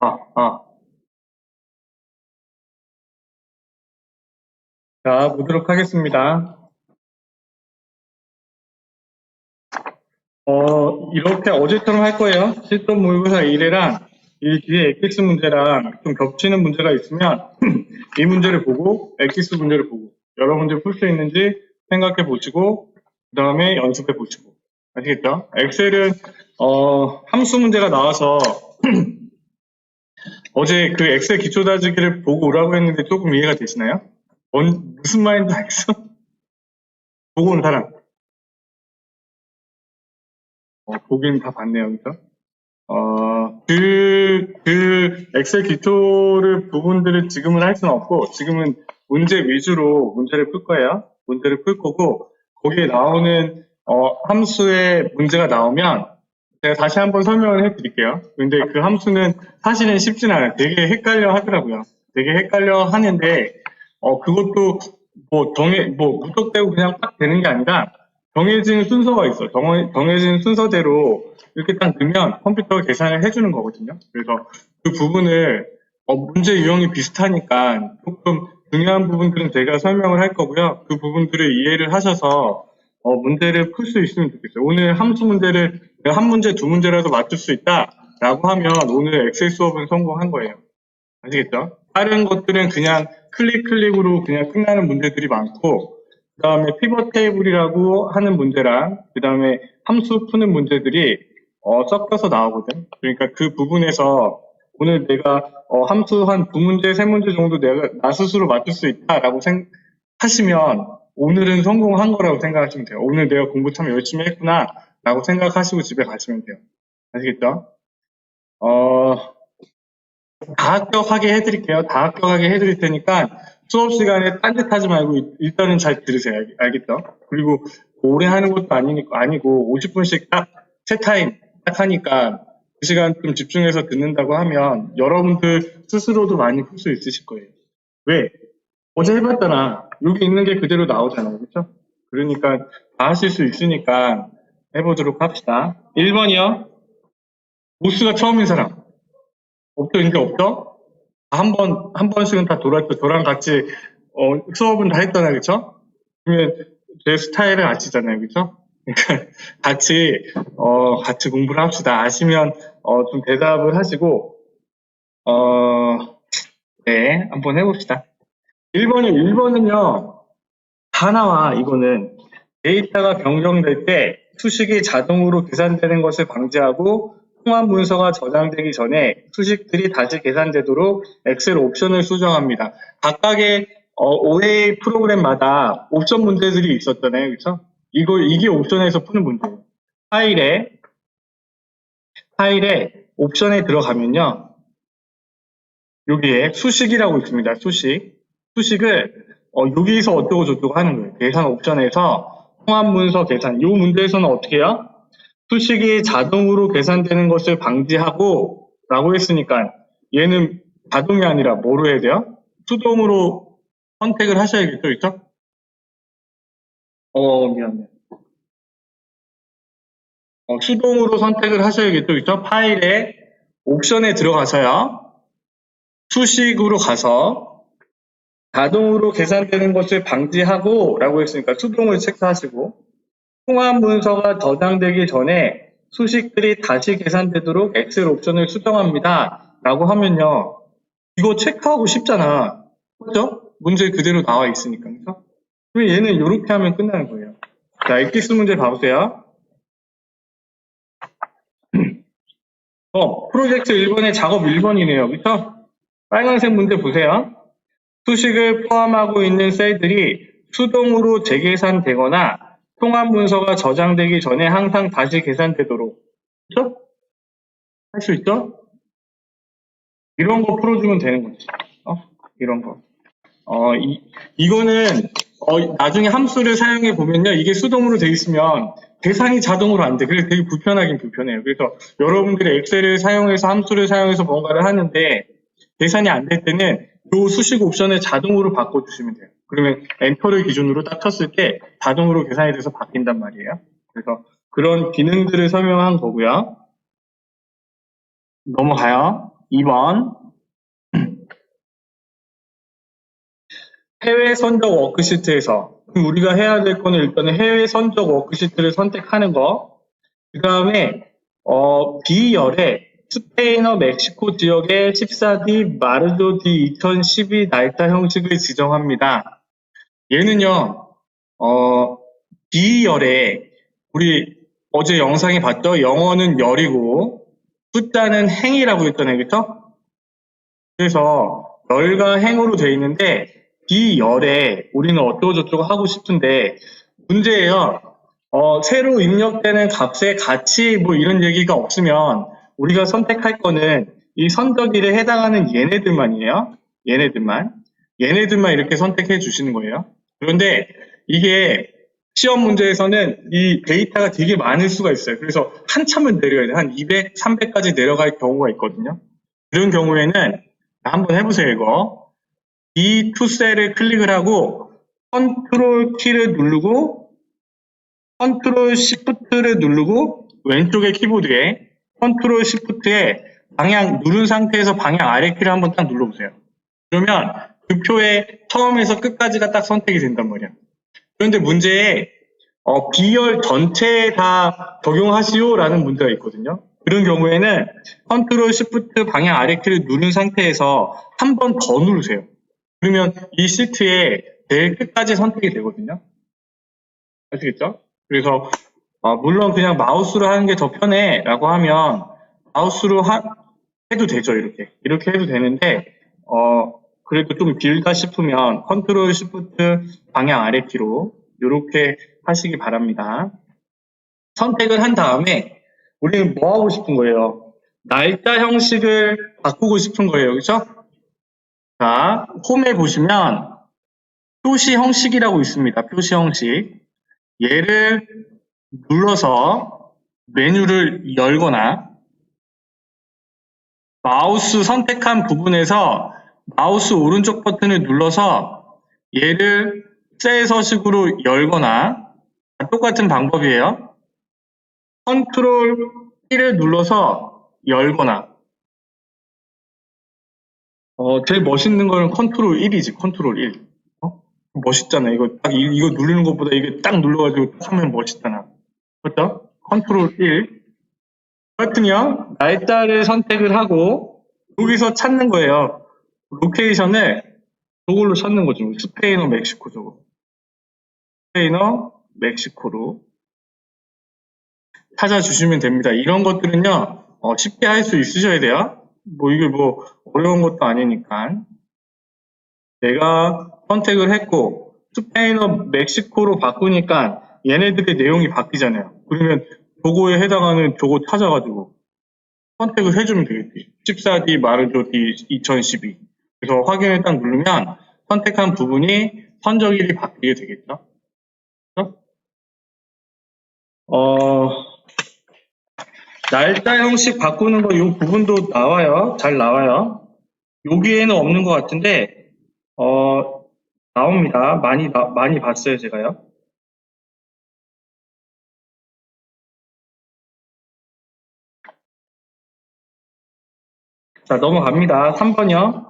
아, 아. 자, 보도록 하겠습니다. 이렇게 어제처럼 할 거예요. 실전 모의고사 1회랑 이 뒤에 엑기스 문제랑 좀 겹치는 문제가 있으면 이 문제를 보고 엑기스 문제를 보고 여러 문제 풀 수 있는지 생각해 보시고 그 다음에 연습해 보시고 아시겠죠? 엑셀은 함수 문제가 나와서 어제 그 엑셀 기초 다지기를 보고 오라고 했는데 조금 이해가 되시나요? 무슨 말인지 알겠어? 보고 온 사람. 보긴 다 봤네요, 그죠? 엑셀 기초를 부분들을 지금은 할 수는 없고, 지금은 문제 위주로 문제를 풀 거예요. 문제를 풀 거고, 거기에 나오는, 함수의 문제가 나오면, 제가 다시 한번 설명을 해 드릴게요. 근데 그 함수는 사실은 쉽진 않아요. 되게 헷갈려 하더라고요. 되게 헷갈려 하는데, 그것도 무턱대고 그냥 딱 되는 게 아니라, 정해진 순서가 있어. 정해진 순서대로 이렇게 딱 넣으면 컴퓨터가 계산을 해주는 거거든요. 그래서 그 부분을 문제 유형이 비슷하니까 조금 중요한 부분들은 제가 설명을 할 거고요. 그 부분들을 이해를 하셔서 문제를 풀 수 있으면 좋겠어요. 오늘 함수 문제를 한 문제, 두 문제라도 맞출 수 있다라고 하면 오늘 엑셀 수업은 성공한 거예요. 아시겠죠? 다른 것들은 그냥 클릭으로 그냥 끝나는 문제들이 많고 그 다음에 피벗 테이블이라고 하는 문제랑 그 다음에 함수 푸는 문제들이 섞여서 나오거든. 그러니까 그 부분에서 오늘 내가 함수 한 두 문제, 세 문제 정도 내가 나 스스로 맞출 수 있다라고 하시면 오늘은 성공한 거라고 생각하시면 돼요. 오늘 내가 공부 참 열심히 했구나 라고 생각하시고 집에 가시면 돼요. 아시겠죠? 다 합격하게 해드릴게요. 다 합격하게 해드릴 테니까 수업 시간에 딴짓하지 말고 일단은 잘 들으세요. 알겠죠? 그리고 오래 하는 것도 아니고 50분씩 딱 세 타임 딱 하니까 그 시간 좀 집중해서 듣는다고 하면 여러분들 스스로도 많이 풀 수 있으실 거예요. 왜? 어제 해봤잖아. 여기 있는 게 그대로 나오잖아. 그렇죠? 그러니까 다 하실 수 있으니까 해보도록 합시다. 1번이요. 모스가 처음인 사람. 없죠? 이제 없죠? 한 번씩은 다 돌았죠. 저랑 같이, 수업은 다 했잖아요. 그쵸? 그러면 제 스타일을 아시잖아요. 그쵸? 그러니까 같이 공부를 합시다. 아시면, 좀 대답을 하시고, 네, 한번 해봅시다. 1번은요, 다 나와, 이거는. 데이터가 변경될 때 수식이 자동으로 계산되는 것을 방지하고 통합 문서가 저장되기 전에 수식들이 다시 계산되도록 엑셀 옵션을 수정합니다. 각각의 OA 프로그램마다 옵션 문제들이 있었잖아요. 그렇죠? 이게 옵션에서 푸는 문제예요. 파일에 옵션에 들어가면요. 여기에 수식이라고 있습니다. 수식을 여기서 어쩌고 저쩌고 하는 거예요. 계산 옵션에서 통합 문서 계산. 이 문제에서는 어떻게 해요? 수식이 자동으로 계산되는 것을 방지하고 라고 했으니까 얘는 자동이 아니라 뭐로 해야 돼요? 수동으로 선택을 하셔야겠죠, 그렇죠? 미안해. 수동으로 선택을 하셔야겠죠, 그렇죠? 파일에 옵션에 들어가서요. 수식으로 가서 자동으로 계산되는 것을 방지하고 라고 했으니까 수동을 체크하시고 통합 문서가 저장되기 전에 수식들이 다시 계산되도록 엑셀 옵션을 수정합니다. 라고 하면요. 이거 체크하고 쉽잖아. 그죠? 문제 그대로 나와 있으니까. 그죠? 그럼 얘는 이렇게 하면 끝나는 거예요. 자, 엑기스 문제 봐보세요. 프로젝트 1번의 작업 1번이네요. 그죠? 빨간색 문제 보세요. 수식을 포함하고 있는 셀들이 수동으로 재계산되거나 통합 문서가 저장되기 전에 항상 다시 계산되도록. 그렇죠? 할 수 있죠? 이런 거 풀어주면 되는 거지. 이런 거. 이거는 나중에 함수를 사용해 보면요. 이게 수동으로 돼 있으면 계산이 자동으로 안 돼. 그래서 되게 불편하긴 불편해요. 그래서 여러분들이 엑셀을 사용해서 함수를 사용해서 뭔가를 하는데 계산이 안 될 때는 이 수식 옵션을 자동으로 바꿔주시면 돼요. 그러면 엔터를 기준으로 딱 쳤을 때 자동으로 계산이 돼서 바뀐단 말이에요. 그래서 그런 기능들을 설명한 거고요. 넘어가요. 2번. 해외 선적 워크시트에서 그럼 우리가 해야 될 거는 일단은 해외 선적 워크시트를 선택하는 거. 그 다음에 B열에 스페인어 멕시코 지역의 14D 마르조 D 2012 날짜 형식을 지정합니다. 얘는요, B열에 우리 어제 영상에 봤죠? 영어는 열이고 숫자는 행이라고 했잖아요, 그렇죠? 그래서 열과 행으로 되어 있는데 B열에 우리는 어쩌고저쩌고 하고 싶은데 문제예요. 새로 입력되는 값의 가치 뭐 이런 얘기가 없으면 우리가 선택할 거는 이 선적일에 해당하는 얘네들만이에요. 얘네들만 이렇게 선택해 주시는 거예요. 그런데 이게 시험 문제에서는 이 데이터가 되게 많을 수가 있어요. 그래서 한참을 내려야 돼요. 한 200, 300까지 내려갈 경우가 있거든요. 그런 경우에는 한번 해보세요. 이거 이 투셀을 클릭을 하고 컨트롤 키를 누르고 컨트롤 시프트를 누르고 왼쪽의 키보드에 컨트롤 시프트에 방향 누른 상태에서 방향 아래 키를 한번 딱 눌러보세요. 그러면 그 표의 처음에서 끝까지가 딱 선택이 된단 말이야. 그런데 문제에 B열 전체에 다 적용하시오라는 문제가 있거든요. 그런 경우에는 컨트롤 시프트 방향 아래 키를 누른 상태에서 한 번 더 누르세요. 그러면 이 시트에 제일 끝까지 선택이 되거든요. 아시겠죠? 그래서 물론 그냥 마우스로 하는 게 더 편해 라고 하면 마우스로 해도 되죠. 이렇게 해도 되는데 그래도 좀 길다 싶으면 컨트롤 시프트 방향 아래 키로 이렇게 하시기 바랍니다. 선택을 한 다음에 우리는 뭐 하고 싶은 거예요? 날짜 형식을 바꾸고 싶은 거예요. 그렇죠? 자, 홈에 보시면 표시 형식이라고 있습니다. 표시 형식. 얘를 눌러서 메뉴를 열거나 마우스 선택한 부분에서 마우스 오른쪽 버튼을 눌러서 얘를 셀 서식으로 열거나 똑같은 방법이에요. 컨트롤 키를 눌러서 열거나 제일 멋있는 거는 컨트롤 1이지. 컨트롤 1. 멋있잖아. 이거 누르는 것보다 이게 딱 눌러가지고 하면 멋있잖아. 그렇죠? 컨트롤 1. 하여튼요, 날짜를 선택을 하고 여기서 찾는 거예요. 로케이션을 저걸로 찾는 거죠. 스페인어, 멕시코 저거. 스페인어, 멕시코로 찾아주시면 됩니다. 이런 것들은요, 쉽게 할 수 있으셔야 돼요. 이게 어려운 것도 아니니까. 내가 선택을 했고 스페인어, 멕시코로 바꾸니까 얘네들의 내용이 바뀌잖아요. 그러면 저거에 해당하는 저거 찾아가지고 선택을 해주면 되겠지. 14D 마르조 D 2012. 그래서 확인을 딱 누르면 선택한 부분이 선적일이 바뀌게 되겠죠. 날짜 형식 바꾸는 거 이 부분도 나와요. 잘 나와요. 여기에는 없는 것 같은데 나옵니다. 많이 봤어요, 제가요. 자, 넘어갑니다. 3번이요.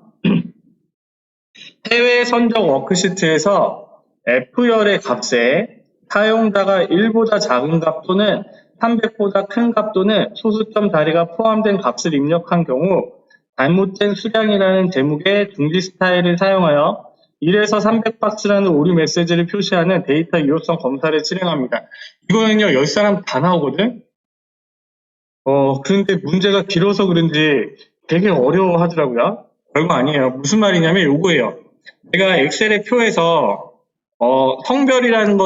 해외 선적 워크시트에서 F열의 값에 사용자가 1보다 작은 값 또는 300보다 큰 값 또는 소수점 자리가 포함된 값을 입력한 경우 잘못된 수량이라는 제목의 중지 스타일을 사용하여 1에서 300박스라는 오류 메시지를 표시하는 데이터 유효성 검사를 실행합니다. 이거는요, 10사람 다 나오거든? 그런데 문제가 길어서 그런지 되게 어려워하더라고요. 별거 아니에요. 무슨 말이냐면 요거예요. 내가 엑셀의 표에서 성별이라는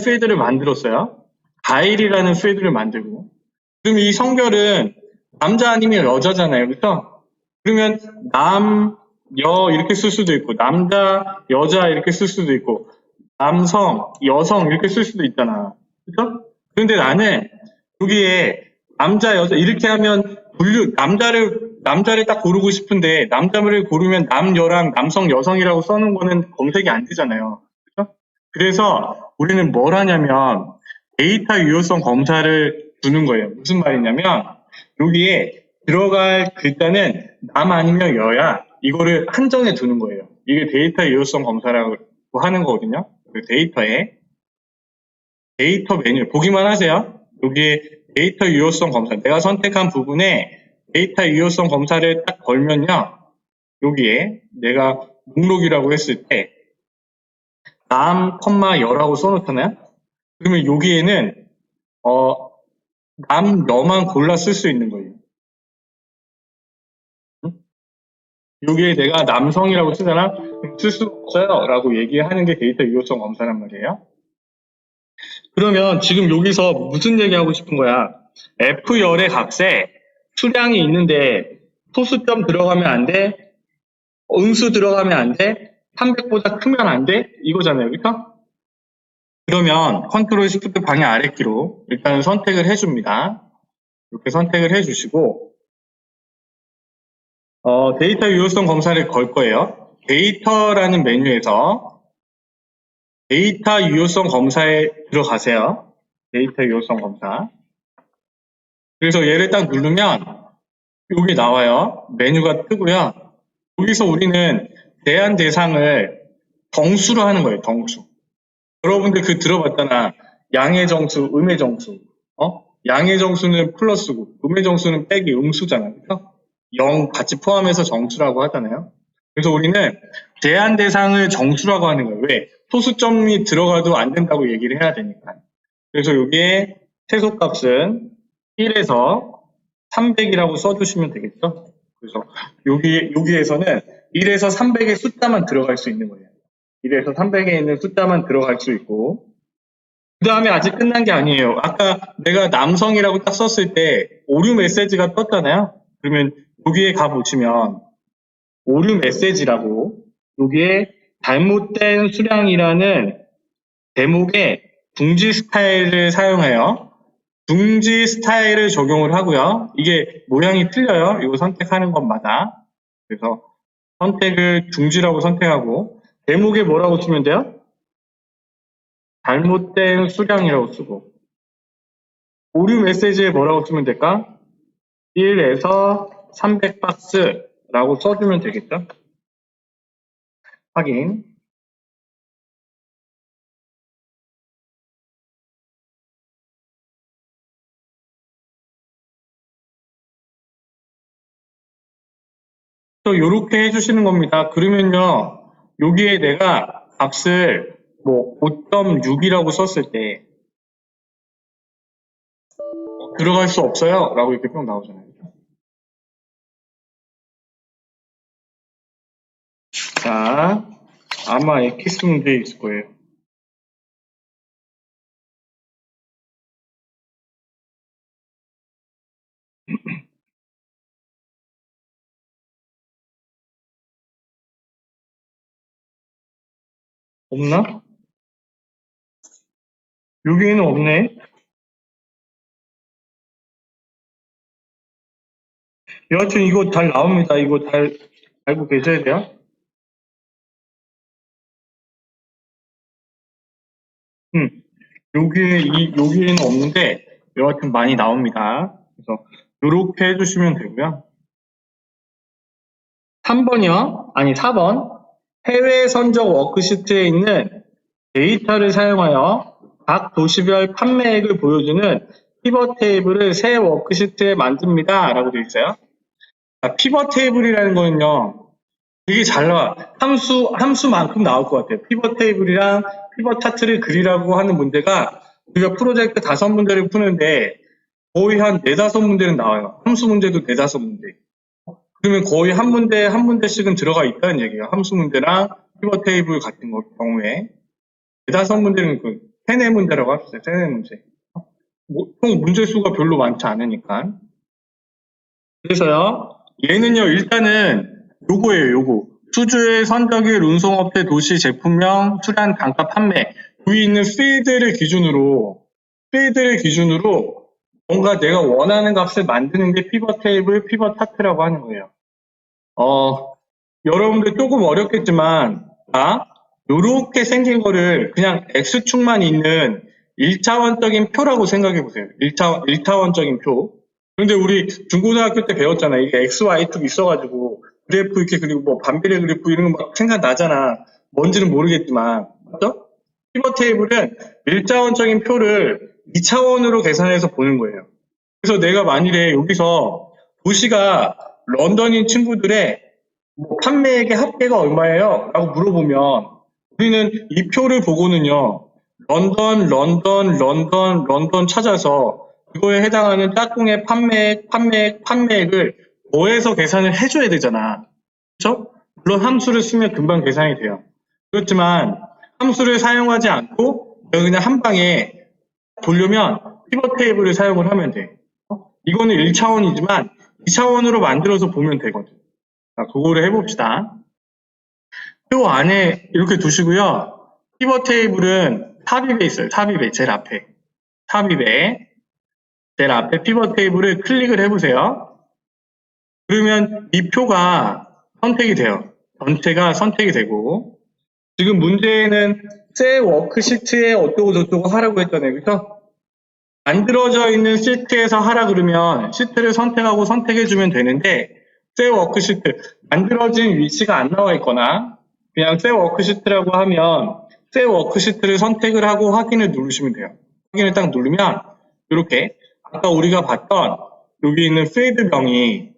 필드를 만들었어요. 가일이라는 필드를 만들고 그럼 이 성별은 남자 아니면 여자잖아요. 그렇죠? 그러면 남, 여 이렇게 쓸 수도 있고 남자, 여자 이렇게 쓸 수도 있고 남성, 여성 이렇게 쓸 수도 있잖아. 그렇죠? 그런데 나는 여기에 남자, 여자 이렇게 하면 남자를 딱 고르고 싶은데 남자를 고르면 남여랑 남성, 여성이라고 써놓은 거는 검색이 안 되잖아요. 그렇죠? 그래서 우리는 뭘 하냐면 데이터 유효성 검사를 두는 거예요. 무슨 말이냐면 여기에 들어갈 글자는 남 아니면 여야 이거를 한정해 두는 거예요. 이게 데이터 유효성 검사라고 하는 거거든요. 그 데이터 메뉴 보기만 하세요. 여기 데이터 유효성 검사 내가 선택한 부분에 데이터 유효성 검사를 딱 걸면요. 여기에 내가 목록이라고 했을 때 남, 여라고 써놓잖아요. 그러면 여기에는 남, 여만 골라 쓸 수 있는 거예요. 여기에 내가 남성이라고 쓰잖아? 쓸 수 없어요 라고 얘기하는 게 데이터 유효성 검사란 말이에요. 그러면 지금 여기서 무슨 얘기하고 싶은 거야? F열의 값에 수량이 있는데 소수점 들어가면 안 돼? 음수 들어가면 안 돼? 300보다 크면 안 돼? 이거잖아요. 그렇죠? 그러면 컨트롤 시프트 방향 아래키로 일단 선택을 해줍니다. 이렇게 선택을 해주시고 데이터 유효성 검사를 걸 거예요. 데이터라는 메뉴에서 데이터 유효성 검사에 들어가세요. 데이터 유효성 검사. 그래서 얘를 딱 누르면 여기 나와요. 메뉴가 뜨고요. 여기서 우리는 제한 대상을 정수로 하는 거예요. 정수. 여러분들 그 들어봤잖아. 양의 정수, 음의 정수. 양의 정수는 플러스고 음의 정수는 빼기 음수잖아요. 그렇죠? 0 같이 포함해서 정수라고 하잖아요. 그래서 우리는 제한 대상을 정수라고 하는 거예요. 왜? 소수점이 들어가도 안 된다고 얘기를 해야 되니까. 그래서 여기에 최소값은 1에서 300이라고 써주시면 되겠죠. 그래서 여기에서는 1에서 300의 숫자만 들어갈 수 있는 거예요. 1에서 300에 있는 숫자만 들어갈 수 있고 그 다음에 아직 끝난 게 아니에요. 아까 내가 남성이라고 딱 썼을 때 오류 메시지가 떴잖아요. 그러면 여기에 가보시면 오류 메시지라고 여기에 잘못된 수량이라는 제목에 둥지 스타일을 사용해요. 둥지 스타일을 적용을 하고요. 이게 모양이 틀려요. 이거 선택하는 것마다. 그래서 선택을 둥지라고 선택하고 제목에 뭐라고 쓰면 돼요? 잘못된 수량이라고 쓰고 오류 메시지에 뭐라고 쓰면 될까? 1에서 300박스라고 써주면 되겠죠? 확인. 또 이렇게 해주시는 겁니다. 그러면요, 여기에 내가 값을 뭐 5.6이라고 썼을 때 들어갈 수 없어요 라고 이렇게 뿅 나오잖아요. 자, 아마 엑기스 문제 있을 거예요. 없나? 여기에는 없네. 여하튼 이거 잘 나옵니다. 이거 잘 알고 계셔야 돼요. 여기에는 없는데 여하튼 많이 나옵니다. 그래서 이렇게 해주시면 되고요. 3번이요? 아니 4번. 해외 선적 워크시트에 있는 데이터를 사용하여 각 도시별 판매액을 보여주는 피벗 테이블을 새 워크시트에 만듭니다. 라고 되어 있어요. 피벗 테이블이라는 거는요. 되게 잘 나와. 함수만큼 나올 것 같아요. 피벗 테이블이랑 피벗 차트를 그리라고 하는 문제가 우리가 프로젝트 5문제를 푸는데 거의 한 4, 5문제는 나와요. 함수 문제도 4, 5문제. 그러면 거의 한 문제씩은 들어가 있다는 얘기예요. 함수 문제랑 피벗 테이블 같은 경우에. 4, 5문제는 그 3, 4문제라고 합시다. 3, 4문제. 총 문제 수가 별로 많지 않으니까. 그래서요. 얘는요. 일단은 요거예요. 요거. 수주의 선적일 운송업체 도시 제품명 수량 단가 판매 여기 있는 필드를 기준으로 뭔가 내가 원하는 값을 만드는 게 피벗 테이블, 피벗 차트라고 하는 거예요. 여러분들 조금 어렵겠지만 요렇게 생긴 거를 그냥 X축만 있는 1차원적인 표라고 생각해 보세요. 1차원적인 표. 그런데 우리 중고등학교 때 배웠잖아. 이게 X, Y축 있어가지고 그래프 이렇게 그리고 뭐 반비례 그래프 이런 거 막 생각나잖아. 뭔지는 모르겠지만. 맞죠? 피벗 테이블은 1차원적인 표를 2차원으로 계산해서 보는 거예요. 그래서 내가 만일에 여기서 도시가 런던인 친구들의 뭐 판매액의 합계가 얼마예요? 라고 물어보면 우리는 이 표를 보고는요. 런던 찾아서 그거에 해당하는 짝꿍의 판매액을 더해서 계산을 해줘야 되잖아. 그렇죠? 물론 함수를 쓰면 금방 계산이 돼요. 그렇지만 함수를 사용하지 않고 내가 그냥 한 방에 보려면 피벗 테이블을 사용을 하면 돼. 이거는 1차원이지만 2차원으로 만들어서 보면 되거든. 자, 그거를 해봅시다. 표 안에 이렇게 두시고요. 피벗 테이블은 탑입에 있어요. 탑입에 제일 앞에. 탑입에 제일 앞에 피벗 테이블을 클릭을 해보세요. 그러면 이 표가 선택이 돼요. 전체가 선택이 되고 지금 문제는 셀 워크시트에 어쩌고 저쩌고 하라고 했잖아요. 그렇죠? 만들어져 있는 시트에서 하라 그러면 시트를 선택하고 선택해주면 되는데 셀 워크시트 만들어진 위치가 안 나와 있거나 그냥 셀 워크시트라고 하면 셀 워크시트를 선택을 하고 확인을 누르시면 돼요. 확인을 딱 누르면 이렇게 아까 우리가 봤던 여기 있는 필드명이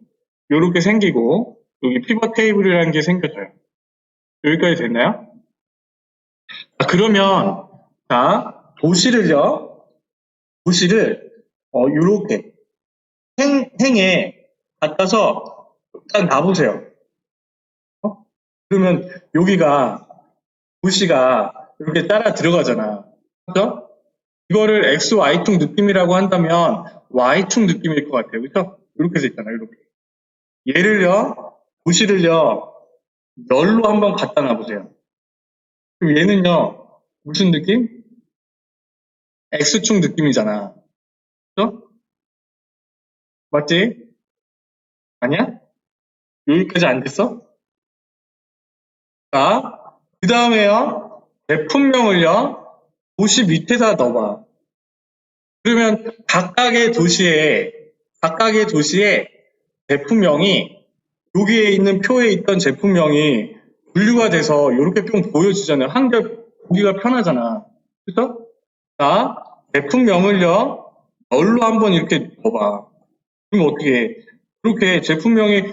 이렇게 생기고 여기 피벗 테이블이라는 게 생겨져요. 여기까지 됐나요? 그러면 자 도시를 이렇게 행에 갖다서 딱 놔보세요. 그러면 여기가 도시가 이렇게 따라 들어가잖아. 그렇죠? 이거를 X, Y축 느낌이라고 한다면 Y축 느낌일 것 같아요. 그렇죠? 이렇게 돼 있잖아요. 이렇게. 얘를요, 도시를요, 열로 한번 갖다 놔보세요. 그럼 얘는요, 무슨 느낌? X축 느낌이잖아. 그렇죠? 맞지? 아니야? 여기까지 안 됐어? 자, 그 다음에요, 제품명을요, 도시 밑에다 넣어봐. 그러면 각각의 도시에 제품명이 여기에 있는 표에 있던 제품명이 분류가 돼서 이렇게 뿅 보여지잖아요. 한결 보기가 편하잖아. 그렇죠? 자, 제품명을요, 널로 한번 이렇게 넣어봐. 그럼 어떻게 해? 이렇게 제품명이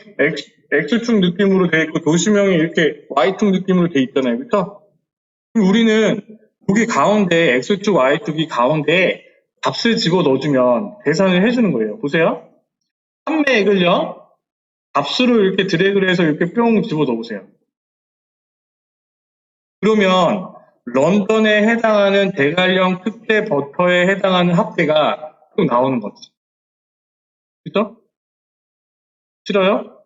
X축 느낌으로 돼 있고 도시명이 이렇게 Y축 느낌으로 돼 있잖아요. 그렇죠? 그럼 우리는 여기 가운데 X축, Y축이 가운데 값을 집어 넣어주면 계산을 해주는 거예요. 보세요. 판매액을요, 값으로 이렇게 드래그를 해서 이렇게 뿅 집어 넣으세요. 그러면 런던에 해당하는 대관령 특대 버터에 해당하는 합계가 또 나오는 거지. 그죠? 싫어요?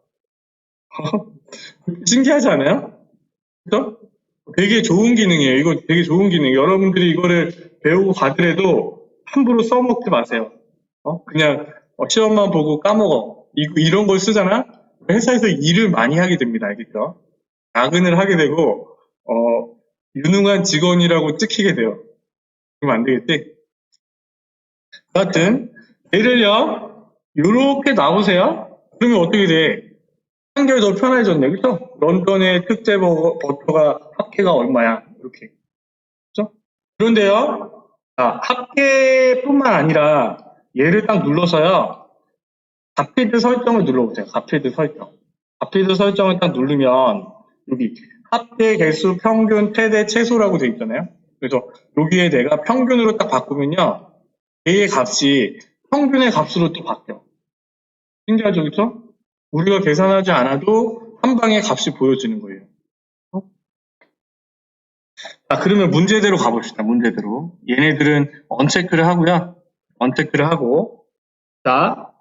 신기하지 않아요? 그죠? 되게 좋은 기능이에요. 이거 되게 좋은 기능이에요. 여러분들이 이거를 배우고 가더라도 함부로 써먹지 마세요. 그냥 시험만 보고 까먹어. 이런 걸 쓰잖아? 회사에서 일을 많이 하게 됩니다. 알겠죠? 야근을 하게 되고, 유능한 직원이라고 찍히게 돼요. 그러면 안 되겠지? 여하튼, 얘를요, 요렇게 놔보세요. 그러면 어떻게 돼? 한결 더 편해졌네. 그죠? 런던의 특제 버터가 합계가 얼마야? 이렇게. 그죠? 그런데요, 합계뿐만 아니라 얘를 딱 눌러서요, 값필드 설정을 눌러보세요. 값필드 설정. 값필드 설정을 딱 누르면 여기 합계 개수 평균 최대 최소라고 되어 있잖아요. 그래서 여기에 내가 평균으로 딱 바꾸면요, 얘의 값이 평균의 값으로 또 바뀌어. 신기하죠, 그렇죠? 우리가 계산하지 않아도 한 방에 값이 보여지는 거예요. 그러면 문제대로 가봅시다. 문제대로. 얘네들은 언체크를 하고요. 언체크를 하고, 자,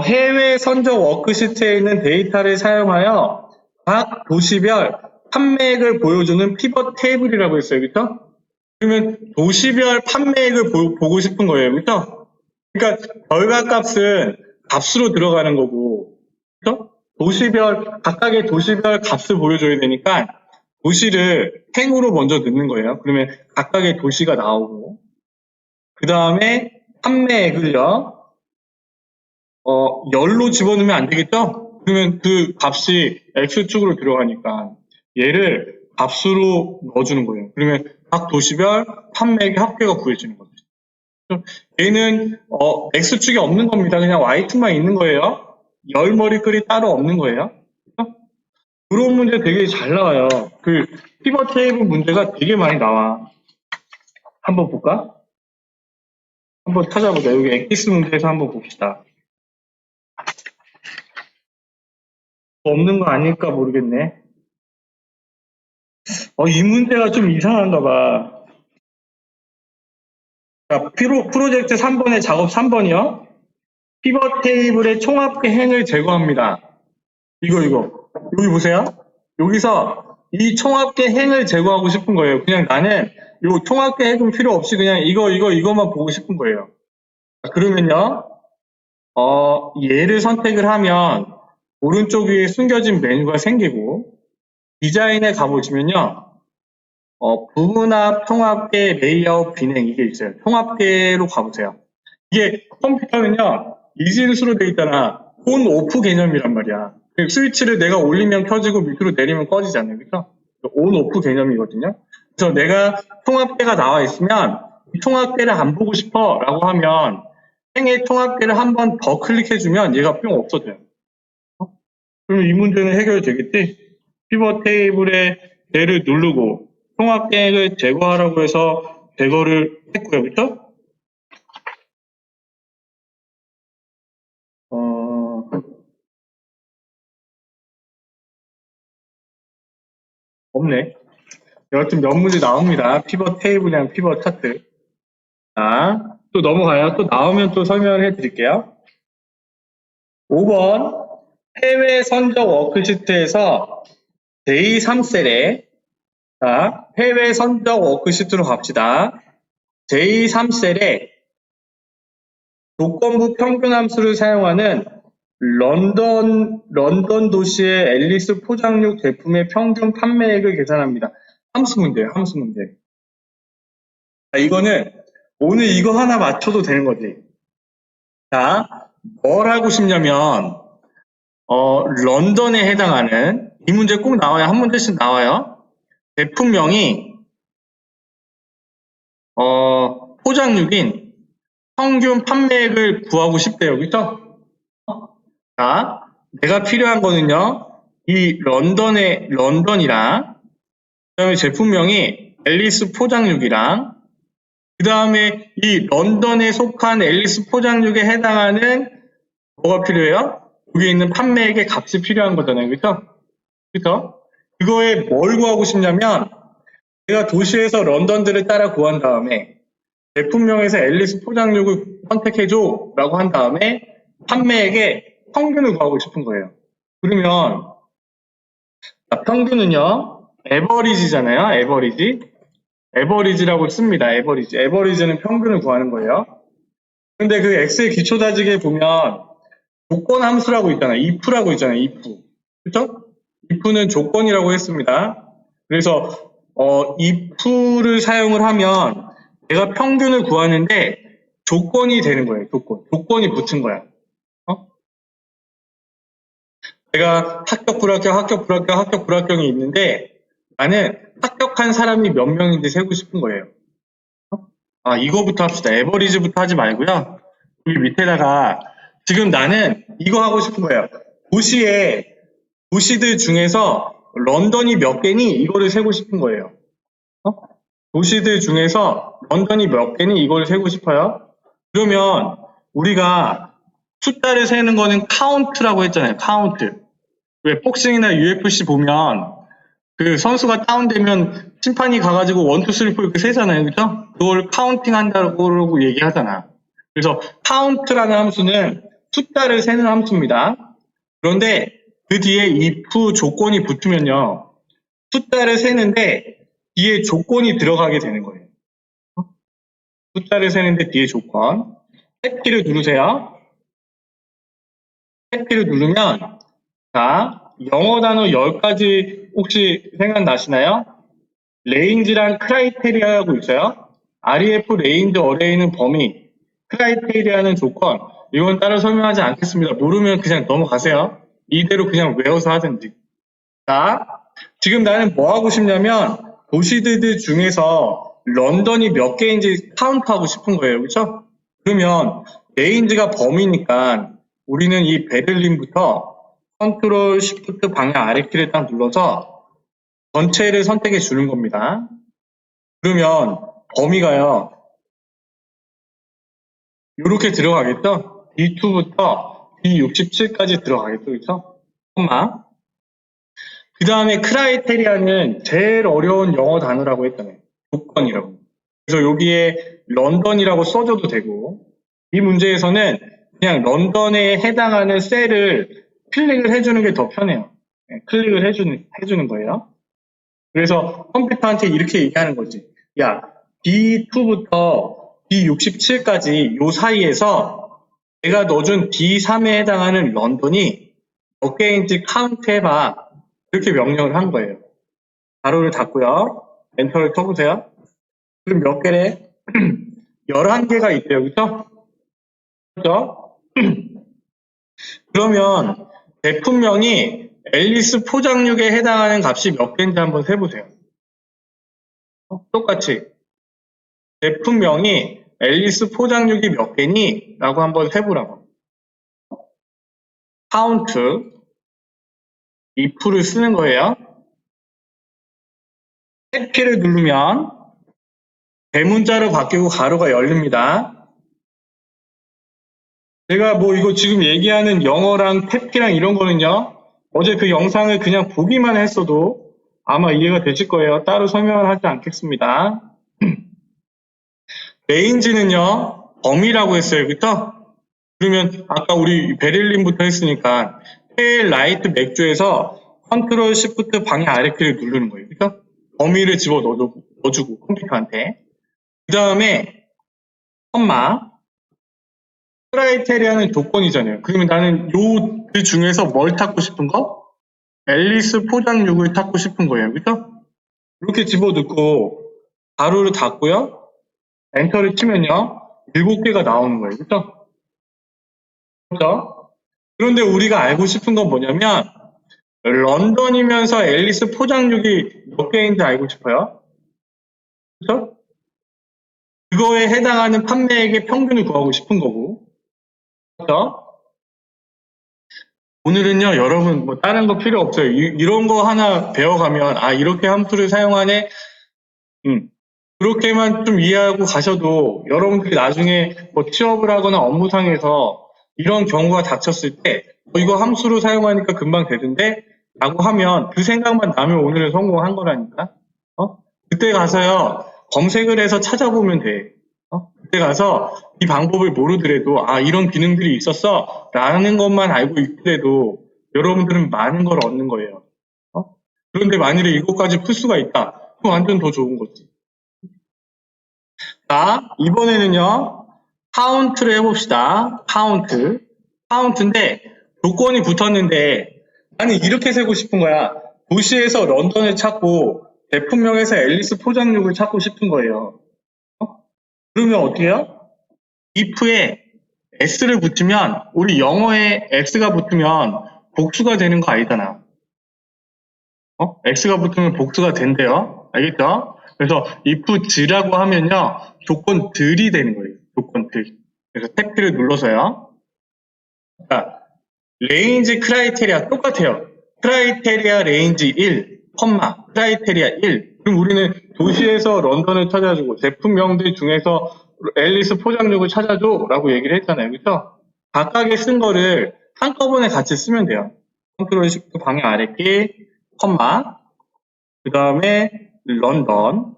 해외 선적 워크시트에 있는 데이터를 사용하여 각 도시별 판매액을 보여주는 피벗 테이블이라고 했어요. 그렇죠? 그러면 도시별 판매액을 보고 싶은 거예요. 그렇죠? 그러니까 결과값은 값으로 들어가는 거고, 그렇죠? 각각의 도시별 값을 보여줘야 되니까 도시를 행으로 먼저 넣는 거예요. 그러면 각각의 도시가 나오고, 그 다음에 판매액을요, 열로 집어넣으면 안 되겠죠? 그러면 그 값이 X축으로 들어가니까 얘를 값으로 넣어주는 거예요. 그러면 각 도시별 판매액의 합계가 구해지는 거죠. 얘는 X축이 없는 겁니다. 그냥 Y축만 있는 거예요. 열 머리글이 따로 없는 거예요. 그런 문제 되게 잘 나와요. 그 피벗 테이블 문제가 되게 많이 나와. 한번 볼까? 한번 찾아보자. 여기 엑기스 문제에서 한번 봅시다. 없는 거 아닐까 모르겠네. 이 문제가 좀 이상한가 봐. 자, 프로젝트 3번의 작업 3번이요. 피벗 테이블의 총합계 행을 제거합니다. 이거. 여기 보세요. 여기서 이 총합계 행을 제거하고 싶은 거예요. 그냥 나는 이 총합계 행은 필요 없이 그냥 이거만 보고 싶은 거예요. 그러면요. 얘를 선택을 하면 오른쪽 위에 숨겨진 메뉴가 생기고 디자인에 가보시면요. 부분합, 총합계, 레이아웃, 비행 이게 있어요. 총합계로 가보세요. 이게 컴퓨터는요. 이진수로 돼 있잖아. 온, 오프 개념이란 말이야. 스위치를 내가 올리면 켜지고 밑으로 내리면 꺼지잖아요. 그렇죠? 온, 오프 개념이거든요. 그래서 내가 총합계가 나와 있으면 이 총합계를 안 보고 싶어 라고 하면 행의 총합계를 한 번 더 클릭해주면 얘가 뿅 없어져요. 그럼 이 문제는 해결되겠지? 피벗 테이블에 얘를 누르고 총합계를 제거하라고 해서 제거를 했고요. 그렇죠? 없네. 여하튼 몇 문제 나옵니다. 피벗 테이블이랑 피벗 차트. 자, 또 넘어가요. 또 나오면 또 설명을 해드릴게요. 5번 해외 선적 워크시트에서 j3셀에 자, 해외 선적 워크시트로 갑시다. j3셀에 조건부 평균 함수를 사용하는 런던 도시의 앨리스 포장육 제품의 평균 판매액을 계산합니다. 함수 문제예요, 함수 문제. 자, 이거는 오늘 이거 하나 맞춰도 되는 거지. 자, 뭘 하고 싶냐면, 런던에 해당하는, 이 문제 꼭 나와요. 한 문제씩 나와요. 제품명이, 포장육인 평균 판매액을 구하고 싶대요. 그죠? 자, 내가 필요한 거는요, 이 런던이랑, 그 다음에 제품명이 앨리스 포장육이랑, 그 다음에 이 런던에 속한 앨리스 포장육에 해당하는 뭐가 필요해요? 여기 있는 판매액의 값이 필요한 거잖아요. 그죠? 그죠? 그거에 뭘 구하고 싶냐면, 내가 도시에서 런던들을 따라 구한 다음에, 제품명에서 앨리스 포장육을 선택해줘 라고 한 다음에 판매액의 평균을 구하고 싶은 거예요. 그러면 평균은요 에버리지잖아요. 에버리지라고 씁니다. 에버리지는 평균을 구하는 거예요. 근데 그 엑셀 기초다지기에 보면 조건 함수라고 있잖아요. if라고 있잖아요. 그렇죠? if는 조건이라고 했습니다. 그래서 if를 사용을 하면 내가 평균을 구하는데 조건이 되는 거예요. 조건이 붙은 거야. 내가 합격, 불합격이 있는데 나는 합격한 사람이 몇 명인지 세고 싶은 거예요. 이거부터 합시다. 에버리지부터 하지 말고요. 여기 밑에다가 지금 나는 이거 하고 싶은 거예요. 도시들 중에서 런던이 몇 개니 이거를 세고 싶은 거예요. 도시들 중에서 런던이 몇 개니 이걸 세고 싶어요. 그러면 우리가 숫자를 세는 거는 카운트라고 했잖아요. 카운트. 왜 복싱이나 UFC 보면 그 선수가 다운되면 심판이 가가지고 1, 2, 3, 4 이렇게 세잖아요. 그죠? 그걸 카운팅 한다고 얘기하잖아. 그래서 카운트라는 함수는 숫자를 세는 함수입니다. 그런데 그 뒤에 if 조건이 붙으면요. 숫자를 세는데 뒤에 조건이 들어가게 되는 거예요. 숫자를 세는데 뒤에 조건. 탭키를 누르세요. 탭키를 누르면 자, 영어 단어 10가지 혹시 생각나시나요? 레인지랑 크라이테리아라고 있어요. REF 레인지 어레이는 범위, 크라이테리아는 조건. 이건 따로 설명하지 않겠습니다. 모르면 그냥 넘어가세요. 이대로 그냥 외워서 하든지. 자, 지금 나는 뭐 하고 싶냐면 도시들 중에서 런던이 몇 개인지 카운트하고 싶은 거예요. 그렇죠? 그러면 레인지가 범위니까 우리는 이 베를린부터 컨트롤 시프트 방향 아래키를 딱 눌러서 전체를 선택해 주는 겁니다. 그러면 범위가요. 이렇게 들어가겠죠? D2부터 D67까지 들어가겠죠? 그렇죠? 콤마. 그 다음에 크라이테리아는 제일 어려운 영어 단어라고 했잖아요. 조건이라고. 그래서 여기에 런던이라고 써줘도 되고, 이 문제에서는 그냥 런던에 해당하는 셀을 클릭을 해주는 게 더 편해요. 클릭을 해주는 거예요. 그래서 컴퓨터한테 이렇게 얘기하는 거지. 야, D2부터 D67까지 요 사이에서 내가 넣어준 D3에 해당하는 런던이 몇 개인지 카운트 해봐. 이렇게 명령을 한 거예요. 가로를 닫고요. 엔터를 쳐보세요. 그럼 몇 개래? 11개가 있대요. 그죠? 그죠? 그러면 제품명이 앨리스 포장육에 해당하는 값이 몇 개인지 한번 세보세요. 똑같이 제품명이 앨리스 포장육이 몇 개니? 라고 한번 세보라고. 카운트 if를 쓰는 거예요. 탭키를 누르면 대문자로 바뀌고 가로가 열립니다. 제가 뭐 이거 지금 얘기하는 영어랑 탭키랑 이런 거는요. 어제 그 영상을 그냥 보기만 했어도 아마 이해가 되실 거예요. 따로 설명을 하지 않겠습니다. 레인지는요. 범위라고 했어요. 그쵸? 그러면 아까 우리 베를린부터 했으니까 테일 라이트 맥주에서 컨트롤 시프트 방향 아래키를 누르는 거예요. 그쵸? 범위를 집어 넣어주고 컴퓨터한테. 그 다음에 컴마 크라이테리아는 조건이잖아요. 그러면 나는 그 중에서 뭘 찾고 싶은 거? 앨리스 포장육을 찾고 싶은 거예요. 그죠? 이렇게 집어넣고 가로를 닫고요. 엔터를 치면요. 7개가 나오는 거예요. 그죠? 그죠? 그런데 우리가 알고 싶은 건 뭐냐면 런던이면서 앨리스 포장육이 몇 개인지 알고 싶어요. 그죠? 그거에 해당하는 판매액의 평균을 구하고 싶은 거고. 그죠? 오늘은요, 여러분, 뭐, 다른 거 필요 없어요. 이런 거 하나 배워가면, 아, 이렇게 함수를 사용하네? 그렇게만 좀 이해하고 가셔도, 여러분들이 나중에 뭐 취업을 하거나 업무상에서 이런 경우가 닥쳤을 때, 이거 함수로 사용하니까 금방 되던데? 라고 하면 그 생각만 나면 오늘은 성공한 거라니까? 그때 가서요, 검색을 해서 찾아보면 돼. 그때 가서 이 방법을 모르더라도 아 이런 기능들이 있었어 라는 것만 알고 있더라도 여러분들은 많은 걸 얻는 거예요. 그런데 만일에 이것까지 풀 수가 있다. 그럼 완전 더 좋은 거지. 자, 이번에는요. 카운트를 해봅시다. 카운트인데 조건이 붙었는데 나는 이렇게 세고 싶은 거야. 도시에서 런던을 찾고 제품명에서 앨리스 포장육을 찾고 싶은 거예요. 그러면 어떻게 해요? if에 s를 붙이면 우리 영어에 x가 붙으면 복수가 되는 거 아니잖아. x가 붙으면 복수가 된대요. 알겠죠? 그래서 if z라고 하면요. 조건들이 되는 거예요. 조건들. 그래서 탭키를 눌러서요. 자, 레인지 크라이테리아 똑같아요. 크라이테리아 레인지 1, 크라이테리아 1. 그럼 우리는 도시에서 런던을 찾아주고 제품명들 중에서 앨리스 포장육을 찾아줘 라고 얘기를 했잖아요. 그렇죠? 각각의 쓴 거를 한꺼번에 같이 쓰면 돼요. 컨트롤 시프트 방향 아래키, 그 다음에 런던,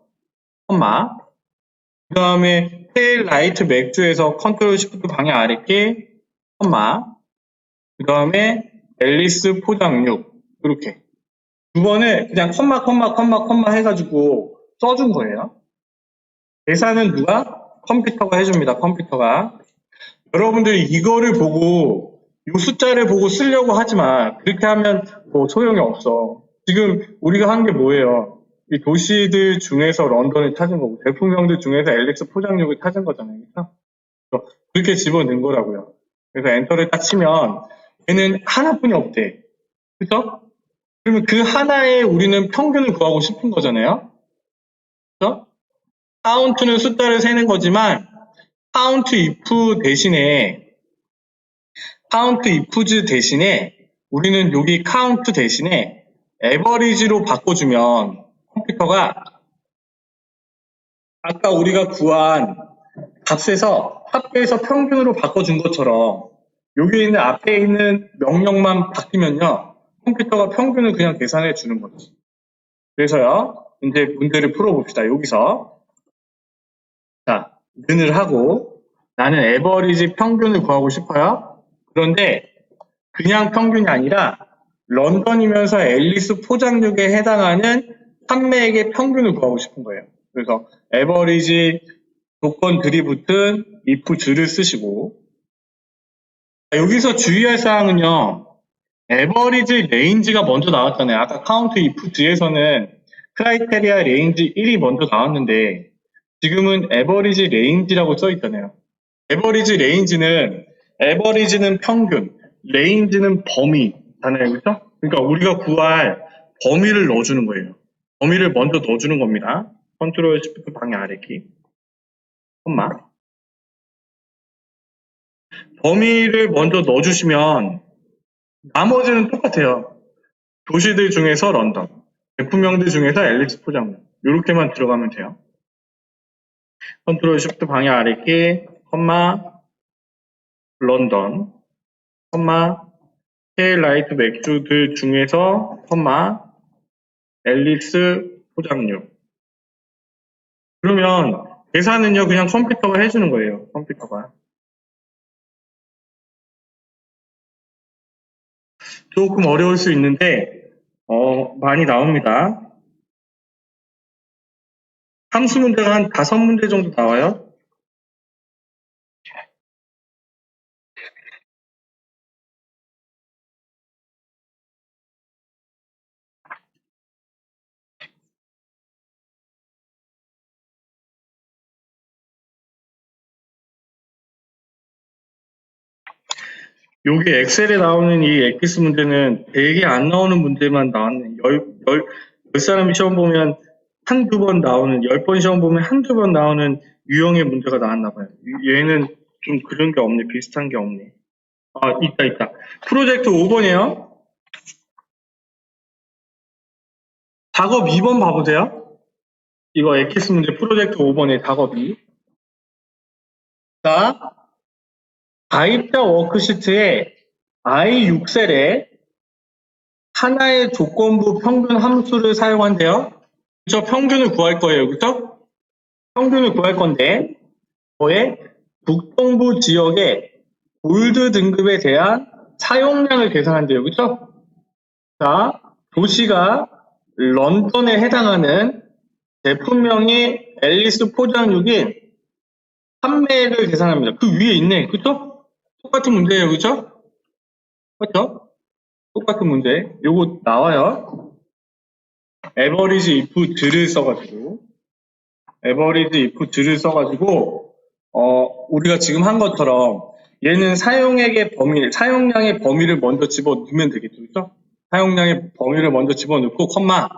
그 다음에 테일 라이트 맥주에서 컨트롤 시프트 방향 아래키, 그 다음에 앨리스 포장육 이렇게 두 번을 그냥 컴마 해가지고 써준 거예요. 계산은 누가? 컴퓨터가 해줍니다. 컴퓨터가. 여러분들이 이거를 보고 이 숫자를 보고 쓰려고 하지만 그렇게 하면 뭐 소용이 없어. 지금 우리가 한 게 뭐예요? 이 도시들 중에서 런던을 찾은 거고 제품명들 중에서 앨리스 포장육을 찾은 거잖아요. 그렇죠? 그렇게 집어넣은 거라고요. 그래서 엔터를 딱 치면 얘는 하나뿐이 없대. 그죠? 그러면 그 하나에 우리는 평균을 구하고 싶은 거잖아요. 그죠? count는 숫자를 세는 거지만 count ifs 대신에 우리는 여기 count 대신에 average로 바꿔주면 컴퓨터가 아까 우리가 구한 값에서 합계해서 평균으로 바꿔준 것처럼 여기 있는 앞에 있는 명령만 바뀌면요 컴퓨터가 평균을 그냥 계산해 주는 거지. 그래서요 이제 문제를 풀어봅시다. 여기서 자 는을 하고 나는 에버리지 평균을 구하고 싶어요. 그런데 그냥 평균이 아니라 런던이면서 앨리스 포장력에 해당하는 판매액의 평균을 구하고 싶은 거예요. 그래서 에버리지 조건들이 붙은 if를 쓰시고 여기서 주의할 사항은요. 에버리지 레인지가 먼저 나왔잖아요. 아까 카운트 if 뒤에서는 크라이테리아 레인지 1이 먼저 나왔는데 지금은 에버리지 레인지라고 써 있잖아요. 에버리지는 평균, 레인지는 범위잖아요. 그렇죠? 그러니까 우리가 구할 범위를 넣어주는 거예요. 범위를 먼저 넣어주는 겁니다. 컨트롤 시프트 방해 아래키. 콤마. 범위를 먼저 넣어주시면 나머지는 똑같아요. 도시들 중에서 런던, 제품명들 중에서 앨리스 포장물 이렇게만 들어가면 돼요. 컨트롤 시프트 방해 아래키, 콤마, 런던, 콤마, 테일라이트 맥주들 중에서, 콤마, 앨리스 포장류. 그러면 계산은요 그냥 컴퓨터가 해주는 거예요. 컴퓨터가. 조금 어려울 수 있는데 많이 나옵니다. 함수 문제가 한 5문제 정도 나와요. 여기 엑셀에 나오는 이 엑기스 문제는 되게 안 나오는 문제만 나왔네. 10사람이 시험 보면 한두 번 나오는, 10번 시험 보면 한두 번 나오는 유형의 문제가 나왔나 봐요. 얘는 좀 그런 게 없네. 비슷한 게 없네. 아, 있다. 프로젝트 5번이에요. 작업 2번 봐보세요. 이거 엑기스 문제 프로젝트 5번의 작업 2. 자, 가입자 워크시트에 I6셀에 하나의 조건부 평균 함수를 사용한대요. 그쵸? 평균을 구할 거예요. 그쵸? 평균을 구할 건데, 거의 북동부 지역의 골드 등급에 대한 사용량을 계산한대요. 그쵸? 자, 도시가 런던에 해당하는 제품명이 앨리스 포장육인 판매를 계산합니다. 그 위에 있네. 그쵸? 똑같은 문제예요. 그쵸? 맞죠? 똑같은 문제. 요거 나와요. 에버리지 if 들을 써가지고 우리가 지금 한 것처럼 얘는 사용량의 범위를 먼저 집어넣으면 되겠죠. 그렇죠? 사용량의 범위를 먼저 집어넣고 컴마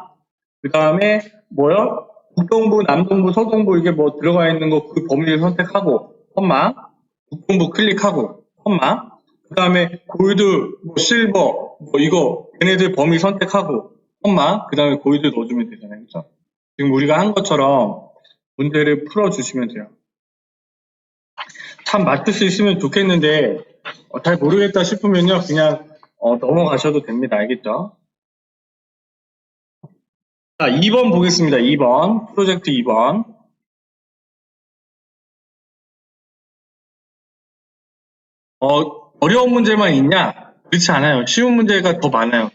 그 다음에 뭐요? 북동부, 남동부, 서동부 이게 뭐 들어가 있는 거 그 범위를 선택하고 컴마 북동부 클릭하고 컴마 그 다음에 골드, 뭐 실버 뭐 이거 얘네들 범위 선택하고 컴마 그 다음에 골드 넣어주면 되잖아요. 그렇죠? 지금 우리가 한 것처럼 문제를 풀어주시면 돼요. 참 맞출 수 있으면 좋겠는데 잘 모르겠다 싶으면요 그냥 넘어가셔도 됩니다. 알겠죠? 자 2번 보겠습니다. 2번 프로젝트 2번 어려운 문제만 있냐? 그렇지 않아요. 쉬운 문제가 더 많아요.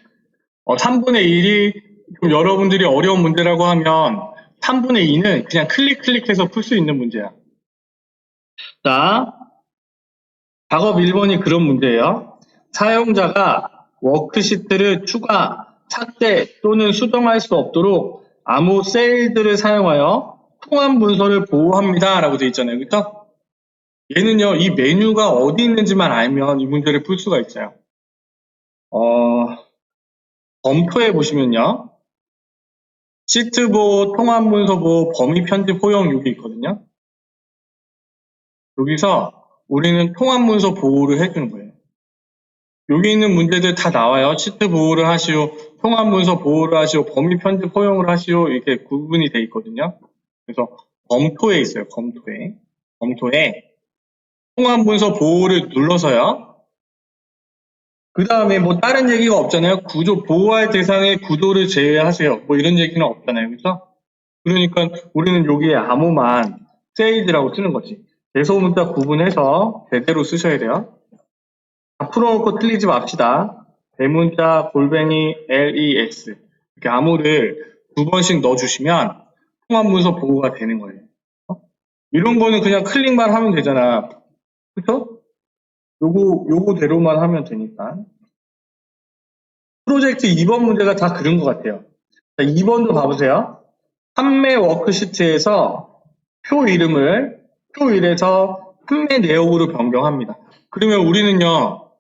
3분의 1이 여러분들이 어려운 문제라고 하면 3분의 2는 그냥 클릭해서 풀 수 있는 문제야. 자, 작업 1번이 그런 문제예요. 사용자가 워크시트를 추가, 삭제 또는 수정할 수 없도록 아무 셀들을 사용하여 통합 문서를 보호합니다. 라고 되어 있잖아요. 그렇죠? 얘는요, 이 메뉴가 어디 있는지만 알면 이 문제를 풀 수가 있어요. 검토해 보시면요. 시트보, 통합문서보, 범위 편집 호용 여기 있거든요. 여기서 우리는 통합문서 보호를 해주는 거예요. 여기 있는 문제들 다 나와요. 시트 보호를 하시오, 통합문서 보호를 하시오, 범위 편집 허용을 하시오, 이렇게 구분이 돼 있거든요. 그래서 검토에 있어요. 검토에 통합문서 보호를 눌러서요. 그 다음에 뭐 다른 얘기가 없잖아요. 구조 보호할 대상의 구조를 제외하세요. 뭐 이런 얘기는 없잖아요. 그렇죠? 그러니까 우리는 여기에 암호만 세이드라고 쓰는 거지. 대소문자 구분해서 제대로 쓰셔야 돼요. 풀어놓고 틀리지 맙시다. 대문자 골뱅이 LEX 이렇게 암호를 2번씩 넣어주시면 통합문서 보호가 되는 거예요. 이런 거는 그냥 클릭만 하면 되잖아. 그쵸? 요거대로만 하면 되니까. 프로젝트 2번 문제가 다 그런 것 같아요. 자, 2번도 봐보세요. 판매 워크시트에서 표 이름을 표 1에서 판매 내역으로 변경합니다. 그러면 우리는요,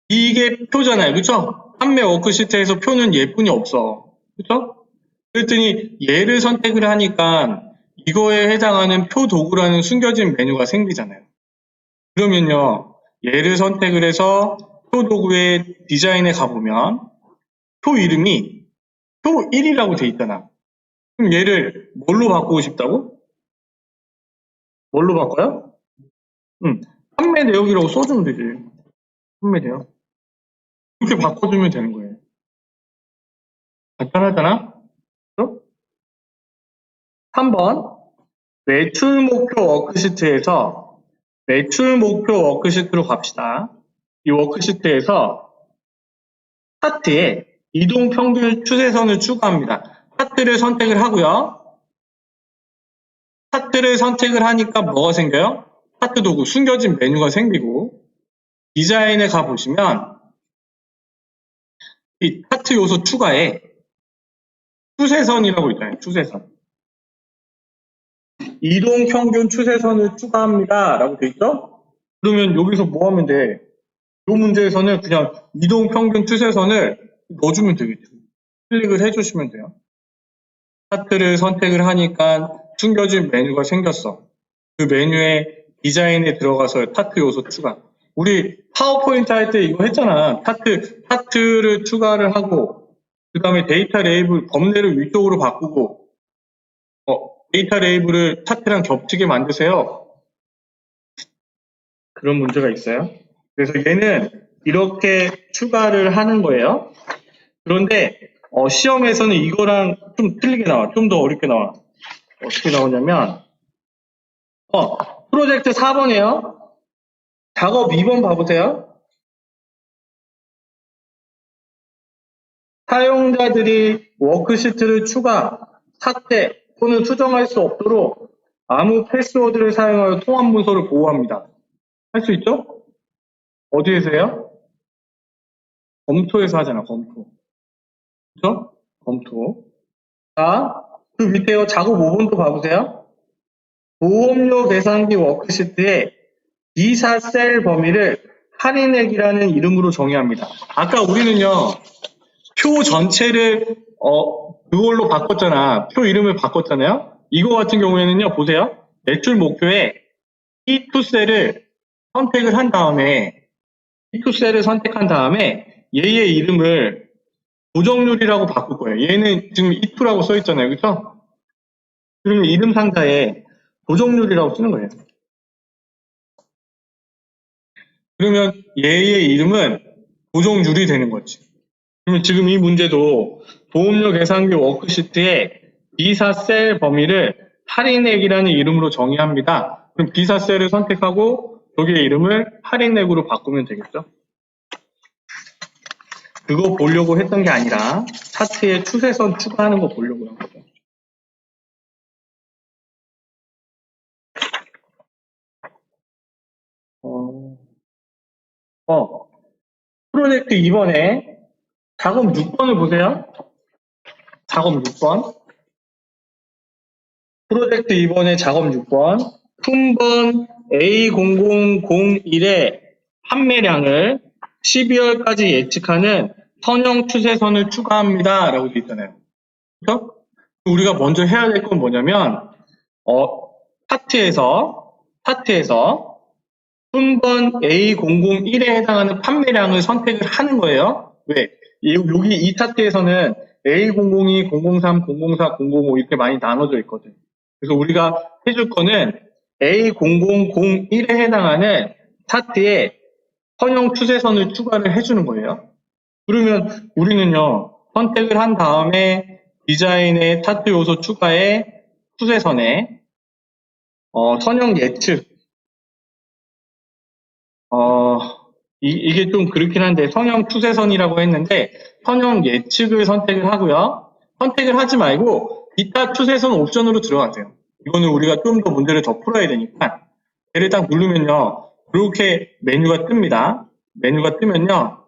이게 표잖아요. 그쵸? 판매 워크시트에서 표는 예쁜이 없어. 그쵸? 그랬더니 얘를 선택을 하니까 이거에 해당하는 표 도구라는 숨겨진 메뉴가 생기잖아요. 그러면요, 얘를 선택을 해서 표 도구의 디자인에 가보면 표 이름이 표 1이라고 돼 있잖아. 그럼 얘를 뭘로 바꾸고 싶다고? 뭘로 바꿔요? 판매 내역이라고 써주면 되지. 판매 내역. 이렇게 바꿔주면 되는 거예요. 간단하잖아? 3번 매출 목표 워크시트에서 매출 목표 워크시트로 갑시다. 이 워크시트에서 차트에 이동 평균 추세선을 추가합니다. 차트를 선택을 하고요. 차트를 선택을 하니까 뭐가 생겨요? 차트 도구 숨겨진 메뉴가 생기고 디자인에 가보시면 이 차트 요소 추가에 추세선이라고 있잖아요. 추세선. 이동 평균 추세선을 추가합니다. 라고 돼 있죠? 그러면 여기서 뭐 하면 돼? 이 문제에서는 그냥 이동 평균 추세선을 넣어주면 되겠죠. 클릭을 해주시면 돼요. 차트를 선택을 하니까 숨겨진 메뉴가 생겼어. 그 메뉴에 디자인에 들어가서 차트 요소 추가. 우리 파워포인트 할 때 이거 했잖아. 차트를 추가를 하고, 그 다음에 데이터 레이블 범례를 위쪽으로 바꾸고, 데이터 레이블을 차트랑 겹치게 만드세요. 그런 문제가 있어요. 그래서 얘는 이렇게 추가를 하는 거예요. 그런데 시험에서는 이거랑 좀 틀리게 나와. 좀 더 어렵게 나와. 어떻게 나오냐면 프로젝트 4번이에요. 작업 2번 봐보세요. 사용자들이 워크시트를 추가, 삭제 또는 수정할 수 없도록 아무 패스워드를 사용하여 통합 문서를 보호합니다. 할 수 있죠? 어디에서 해요? 검토에서 하잖아, 검토. 그죠? 검토. 자, 그 밑에요. 작업 5번도 봐보세요. 보험료 계산기 워크시트에 이사 셀 범위를 할인액이라는 이름으로 정의합니다. 아까 우리는요, 표 전체를 그걸로 바꿨잖아. 표 이름을 바꿨잖아요. 이거 같은 경우에는요, 보세요. 매출 목표에 E2셀을 선택을 한 다음에 E2셀을 선택한 다음에 얘의 이름을 고정률이라고 바꿀 거예요. 얘는 지금 E2라고 써 있잖아요. 그렇죠? 그러면 이름 상자에 고정률이라고 쓰는 거예요. 그러면 얘의 이름은 고정률이 되는 거지. 그러면 지금 이 문제도 보험료 계산기 워크시트에 비사 셀 범위를 할인액이라는 이름으로 정의합니다. 그럼 비사 셀을 선택하고 여기의 이름을 할인액으로 바꾸면 되겠죠. 그거 보려고 했던 게 아니라 차트에 추세선 추가하는 거 보려고 한 거죠. 프로젝트 2번에 작업 6번을 보세요. 작업 6번. 프로젝트 2번의 작업 6번. 품번 A0001의 판매량을 12월까지 예측하는 선형 추세선을 추가합니다. 라고 되어 있잖아요. 그렇죠? 우리가 먼저 해야 될 건 뭐냐면 차트에서 품번 A001에 해당하는 판매량을 선택을 하는 거예요. 왜? 여기 이 차트에서는 A002, 003, 004, 005 이렇게 많이 나눠져 있거든. 그래서 우리가 해줄 거는 A0001에 해당하는 차트에 선형 추세선을 추가를 해주는 거예요. 그러면 우리는요, 선택을 한 다음에 디자인의 차트 요소 추가에 추세선에 선형 예측 이게 좀 그렇긴 한데 선형 추세선이라고 했는데 선형 예측을 선택을 하고요. 선택을 하지 말고 기타 추세선 옵션으로 들어가세요. 이거는 우리가 좀 더 문제를 더 풀어야 되니까 얘를 딱 누르면요. 이렇게 메뉴가 뜹니다. 메뉴가 뜨면요.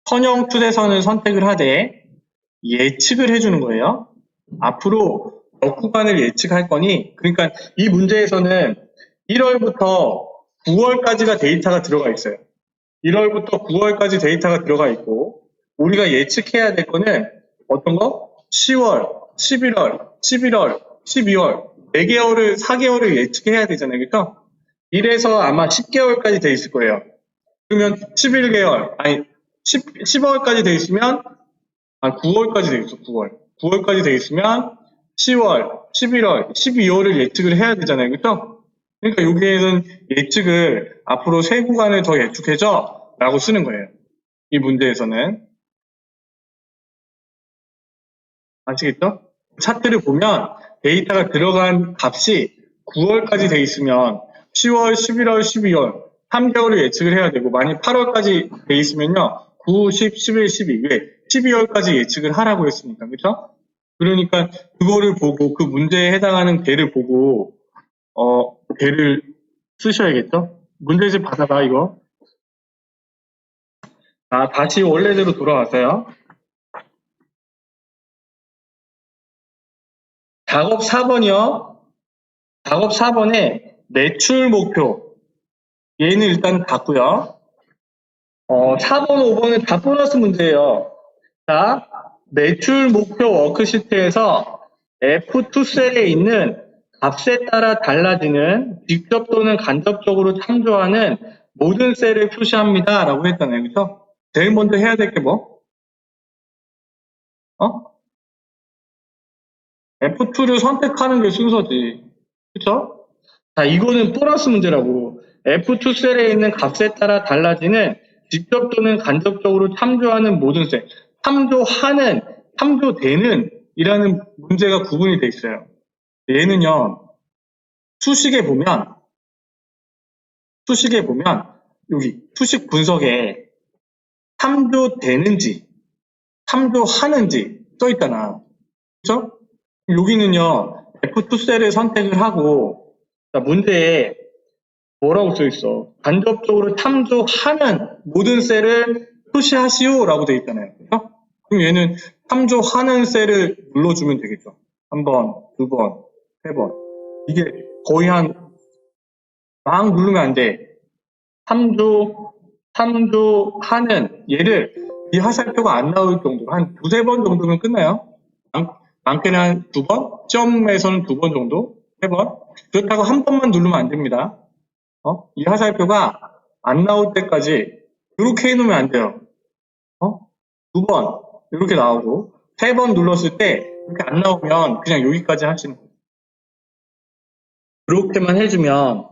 선형 추세선을 선택을 하되 예측을 해주는 거예요. 앞으로 몇 구간을 예측할 거니 그러니까 이 문제에서는 1월부터 9월까지가 데이터가 들어가 있어요. 1월부터 9월까지 데이터가 들어가 있고 우리가 예측해야 될 거는 어떤 거? 10월, 11월, 11월, 12월 4개월을 4개월을 예측해야 되잖아요. 그렇죠? 이래서 아마 10개월까지 돼 있을 거예요. 그러면 11개월, 아니 10월까지 돼 있으면 9월까지 돼 있어. 9월까지 돼 있으면 10월, 11월, 12월을 예측을 해야 되잖아요. 그렇죠? 그러니까 여기에는 예측을 앞으로 3구간을 더 예측해줘 라고 쓰는 거예요. 이 문제에서는. 아시겠죠? 차트를 보면 데이터가 들어간 값이 9월까지 돼 있으면 10월, 11월, 12월 3개월을 예측을 해야 되고 만약 8월까지 돼 있으면요. 9, 10, 11, 12 왜? 12월까지 예측을 하라고 했으니까. 그렇죠? 그러니까 그거를 보고 그 문제에 해당하는 개를 보고 개를 쓰셔야겠죠? 문제집 받아봐, 이거. 다시 원래대로 돌아왔어요. 작업 4번이요. 작업 4번에 매출 목표. 얘는 일단 받고요. 4번, 5번은 다 보너스 문제예요. 자, 매출 목표 워크시트에서 F2셀에 있는 값에 따라 달라지는 직접 또는 간접적으로 참조하는 모든 셀을 표시합니다. 라고 했잖아요. 그렇죠? 제일 먼저 해야 될 게 뭐? F2를 선택하는 게 순서지. 그렇죠? 자, 이거는 보너스 문제라고. F2셀에 있는 값에 따라 달라지는 직접 또는 간접적으로 참조하는 모든 셀. 참조되는 이라는 문제가 구분이 돼 있어요. 얘는요, 수식에 보면 여기 수식 분석에 참조되는지 참조하는지 써 있잖아. 그렇죠? 여기는요, F2셀을 선택을 하고 자, 문제에 뭐라고 써 있어? 간접적으로 참조하는 모든 셀을 표시하시오 라고 돼 있잖아요. 그렇죠? 그럼 얘는 참조하는 셀을 눌러주면 되겠죠. 1번, 2번, 3번. 이게 거의 막 누르면 안 돼. 참조하는 얘를 이 화살표가 안 나올 정도로 한 2-3번 정도면 끝나요. 많게는 한 2번? 점에서는 2번 정도? 3번? 그렇다고 한 번만 누르면 안 됩니다. 이 화살표가 안 나올 때까지 이렇게 해놓으면 안 돼요. 2번 이렇게 나오고 3번 눌렀을 때 이렇게 안 나오면 그냥 여기까지 하시는 거예요. 이렇게만 해주면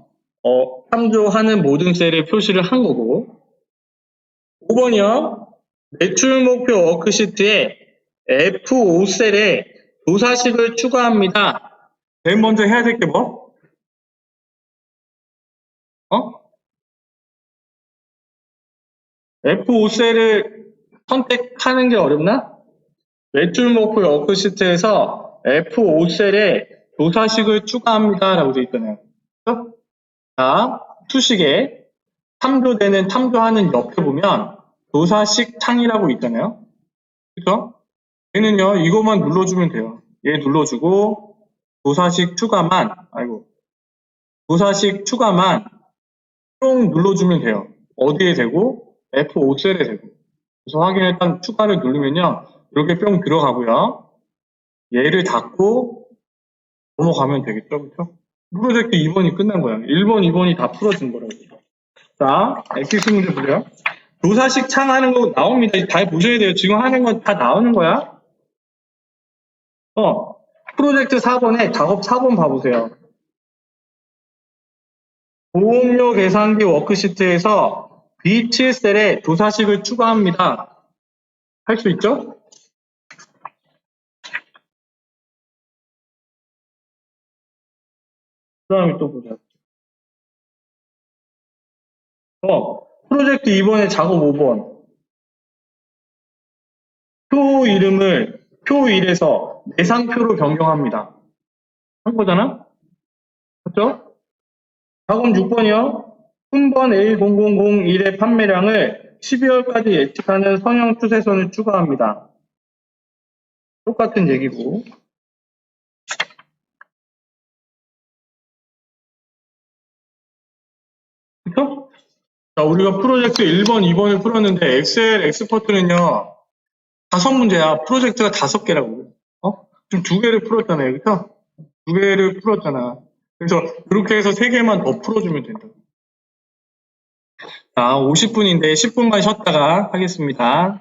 참조하는 모든 셀을 표시를 한 거고 5번이요. 매출 목표 워크시트에 F5셀에 조사식을 추가합니다. 제일 먼저 해야 될 게 뭐? F5셀을 선택하는 게 어렵나? 매출 목표 워크시트에서 F5셀에 조사식을 추가합니다. 라고 되어 있잖아요. 그렇죠? 자, 수식에 참조하는 옆에 보면 조사식 창이라고 있잖아요. 그죠? 얘는요, 이것만 눌러주면 돼요. 얘 눌러주고, 조사식 추가만, 도사식 추가만 뿅 눌러주면 돼요. 어디에 되고? F5셀에 되고. 그래서 확인을 딱 추가를 누르면요. 이렇게 뿅 들어가고요. 얘를 닫고 넘어가면 되겠죠. 그렇죠? 프로젝트 2번이 끝난 거예요. 1번, 2번이 다 풀어진 거라고. 자, 엑시스 문제 보세요. 도사식 창 하는 거 나옵니다. 다 보셔야 돼요. 지금 하는 건 다 나오는 거야. 프로젝트 4번에 작업 4번 봐보세요. 보험료 계산기 워크시트에서 B7셀에 도사식을 추가합니다. 할 수 있죠? 그 다음에 또 보자. 프로젝트 2번에 작업 5번. 표 이름을 표 1에서 내상표로 변경합니다. 한 거잖아? 맞죠? 작업 6번이요. 순번 A0001의 판매량을 12월까지 예측하는 선형 추세선을 추가합니다. 똑같은 얘기고. 그쵸? 자, 우리가 프로젝트 1번, 2번을 풀었는데 엑셀 엑스퍼트는요. 5문제야. 프로젝트가 5개라고. 지금 2개를 풀었잖아요. 그쵸? 2개를 풀었잖아. 그래서 이렇게 해서 3개만 더 풀어주면 된다. 자, 50분인데 10분만 쉬었다가 하겠습니다.